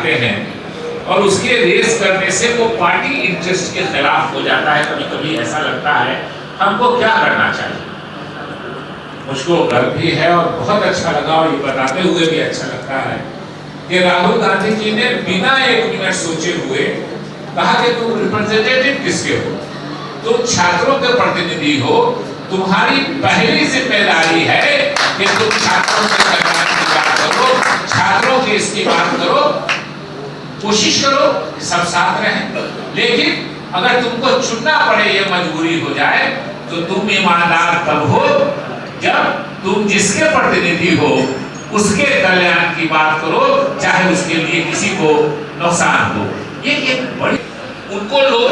जाते हैं और उसके रेस करने से वो पार्टी इंटरेस्ट के खिलाफ हो जाता है। कभी कभी ऐसा लगता है हमको क्या करना चाहिए। मुझको गर्व भी है और बहुत अच्छा लगा और ये बताते हुए भी अच्छा लगता है कि राहुल गांधी जी ने बिना 1 मिनट सोचे हुए कहा कि तुम रिप्रेजेंटेटिव किसके हो, तुम छात्रों के प्रतिनिधि हो, तुम्हारी पहली जिम्मेदारी है कि तुम छात्रों के कल्याण की बात करो, छात्रों की इसकी बात करो, कोशिश करो सब साथ रहें। लेकिन अगर तुमको चुनना पड़े, ये मजबूरी हो जाए, तो तुम ईमानदार तब हो जब तुम जिसके प्रतिनिधि हो उसके कल्याण की बात करो, चाहे उसके लिए किसी को नुकसान हो। ये एक बड़ी, उनको लोग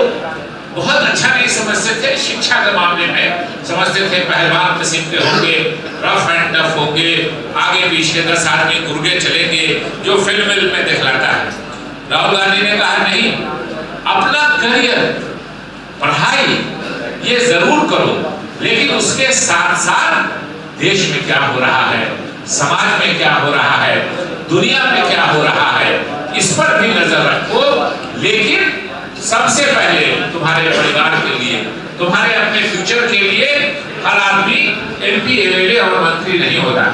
बहुत अच्छा नहीं समझते थे। शिक्षा के मामले में समझते थे पहलवान किस्म के होंगे, रफ एंड टफ होंगे, आगे पीछे 10 आदमी गुर्गे चलेंगे, जो फिल्म में दिखलाता है। राहुल गांधी ने कहा नहीं, अपना करियर, पढ़ाई ये जरूर करो, लेकिन उसके साथ साथ देश में क्या हो रहा है, समाज में क्या हो रहा है, दुनिया में क्या हो रहा है, इस पर भी नजर रखो। लेकिन सबसे पहले तुम्हारे परिवार के लिए, तुम्हारे अपने फ्यूचर के लिए हर आदमी MP, MLA और मंत्री नहीं होता,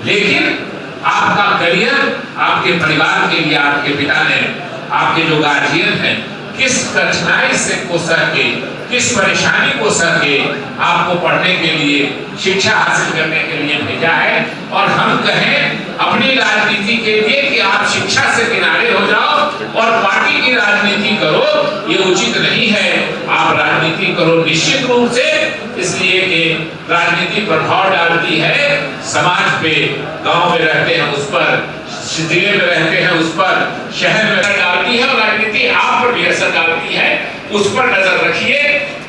लेकिन आपका करियर, आपके परिवार के लिए आपके पिता ने, आपके जो गार्जियन हैं, किस कठिनाई से को सह के, किस परेशानी को सह के आपको पढ़ने के लिए, शिक्षा हासिल करने के लिए भेजा है। और हम कहें अपनी राजनीति के लिए कि आप शिक्षा से किनारे हो जाओ और पार्टी की राजनीति करो, ये उचित नहीं है। आप राजनीति करो निश्चित रूप से, इसलिए कि राजनीति प्रभाव डालती है समाज पे, गांव में रहते हैं उस पर, जिले में रहते हैं उस पर, शहर में असर डालती है, और राजनीति आप पर भी असर डालती है, उस पर नजर रखिए।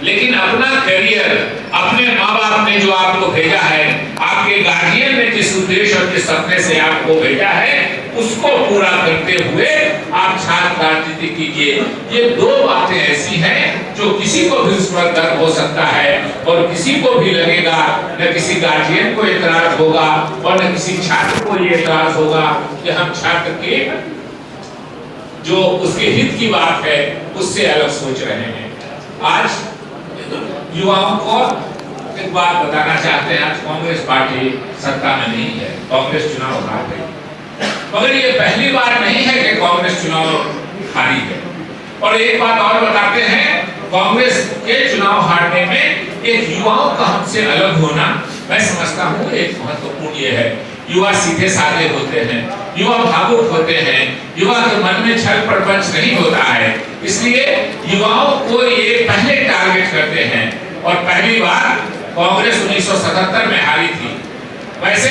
लेकिन अपना करियर, अपने माँ बाप ने जो आपको भेजा है, आपके गार्जियन ने जिस उद्देश्य और जिस सपने से आपको भेजा है, उसको पूरा करते हुए आप छात्र राजनीति कीजिए। ये 2 बातें ऐसी हैं जो किसी को भी उस पर गर्व हो सकता है, और किसी को भी लगेगा, न किसी गार्जियन को एतराज होगा और न किसी छात्र को ये एतराज होगा कि हम छात्र के जो उसके हित की बात है उससे अलग सोच रहे हैं। आज युवाओं को एक बात बताना चाहते हैं, आज कांग्रेस पार्टी सत्ता में नहीं है, कांग्रेस चुनाव हार गई, मगर ये पहली बार नहीं है कि कांग्रेस चुनाव हारी है। और एक बात और बताते हैं, कांग्रेस के चुनाव हारने में एक युवाओं का हमसे अलग होना, मैं समझता हूँ एक महत्वपूर्ण ये है। युवा सीधे साधे होते हैं, युवा भावुक होते हैं, युवा के मन में छल प्रपंच नहीं होता है, इसलिए युवाओं को ये पहले टारगेट करते हैं। और पहली बार कांग्रेस 1977 में हारी थी। वैसे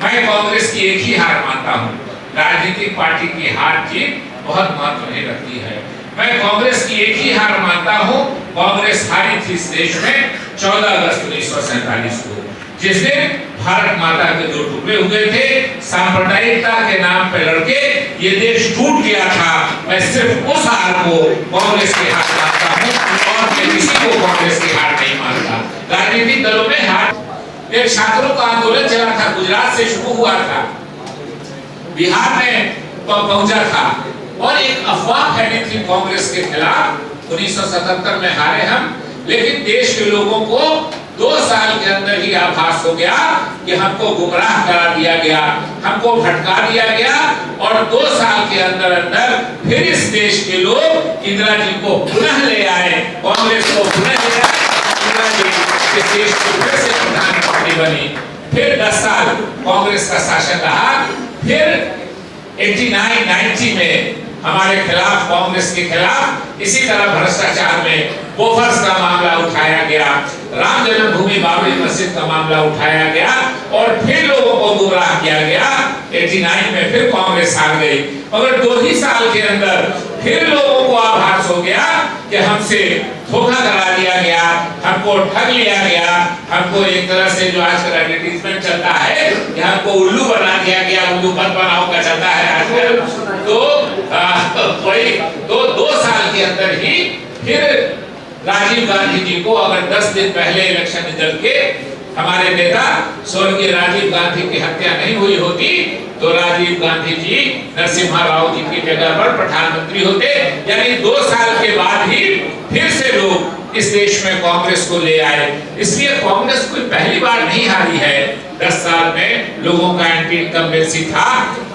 मैं कांग्रेस की एक ही हार मानता हूँ, राजनीतिक पार्टी की हार जीत बहुत महत्व नहीं रखती है। मैं कांग्रेस की एक ही हार मानता हूँ, कांग्रेस हारी थी इस देश में 14 अगस्त 1947 को, जिस दिन भारत माता के 2 टुकड़े हुए थे, सांप्रदायिकता के नाम पे लड़के ये देश टूट गया था। मैं सिर्फ उस हार को कांग्रेस की हार मानता हूँ और मैं किसी को कांग्रेस की हार नहीं मानता। राजनीतिक दलों में हार, एक छात्रों का आंदोलन चला था, गुजरात से शुरू हुआ था, बिहार में पहुंचा था, और एक अफवाह फैली थी कांग्रेस के खिलाफ। 1977 में हारे हम, लेकिन देश के लोगों को 2 साल के अंदर ही आभास हो गया कि हमको गुमराह करा दिया गया, हमको भटका दिया गया, और 2 साल के अंदर अंदर फिर इस देश के लोग इंदिरा जी को पुनः ले आए, कांग्रेस को पुनः ले आए, इंदिरा जी इस देश की फिर से प्रधानमंत्री बनी। फिर 10 साल कांग्रेस का शासन रहा। फिर 89-90 में हमारे खिलाफ, कांग्रेस के खिलाफ इसी तरह भ्रष्टाचार में बोफर्स का मामला उठाया गया, राम जन्मभूमि बाबरी मस्जिद का मामला उठाया गया, और फिर लोगों को गुमराह किया गया। 89 में फिर कांग्रेस हार गई, मगर 2 ही साल के अंदर फिर लोगों को आभास हो गया कि हमसे धोखा करा दिया गया, हमको ठग लिया गया, हमको एक तरह से जो आजकल एडवर्टाइजमेंट चलता है कि हमको उल्लू बना दिया गया, उल्लू मत बनाओ का चलता है आजकल। तो वही 2 साल के अंदर ही फिर राजीव गांधी जी को, अगर 10 दिन पहले इलेक्शन निकल के हमारे नेता स्वर्गीय राजीव गांधी की हत्या नहीं हुई होती तो राजीव गांधी जी नरसिम्हा राव जी की जगह पर प्रधानमंत्री होते। यानी 2 साल के बाद ही फिर से लोग इस देश में कांग्रेस को ले आए। इसलिए कांग्रेस कोई पहली बार नहीं हारी है। 10 साल में लोगों का एंटी इनकम्बेंसी था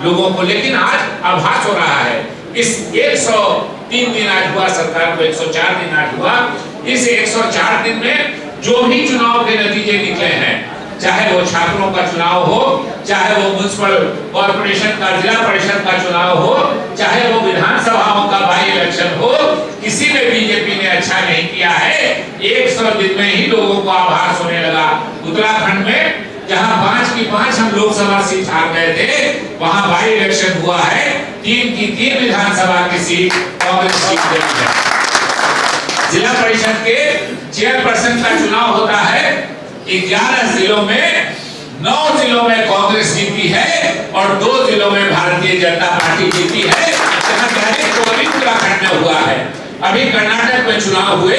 लोगों को, लेकिन आज आभास हो रहा है इस 103 दिन आज हुआ, सरकार को 104 दिन आज हुआ। इस 104 दिन में जो भी चुनाव के नतीजे निकले हैं, चाहे वो छात्रों का चुनाव हो, चाहे वो म्युनिसिपल कॉर्पोरेशन का, जिला परिषद का चुनाव हो, चाहे वो विधानसभाओं का बाई इलेक्शन हो, किसी में बीजेपी ने अच्छा नहीं किया है। 100 दिन में ही लोगों को आभास होने लगा। उत्तराखंड में जहां 5 की 5 हम लोकसभा सीट हार गए थे, वहां बाई इलेक्शन हुआ है, 3 की 3 विधानसभा की सीट कांग्रेस जीत गई है। जिला परिषद के चेयरपर्सन का चुनाव होता है, 11 जिलों में 9 जिलों में कांग्रेस जीती है और 2 जिलों में भारतीय जनता पार्टी जीती है। उत्तराखंड में हुआ है। अभी कर्नाटक में चुनाव हुए,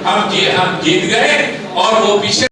हम जीत गए और वो पीछे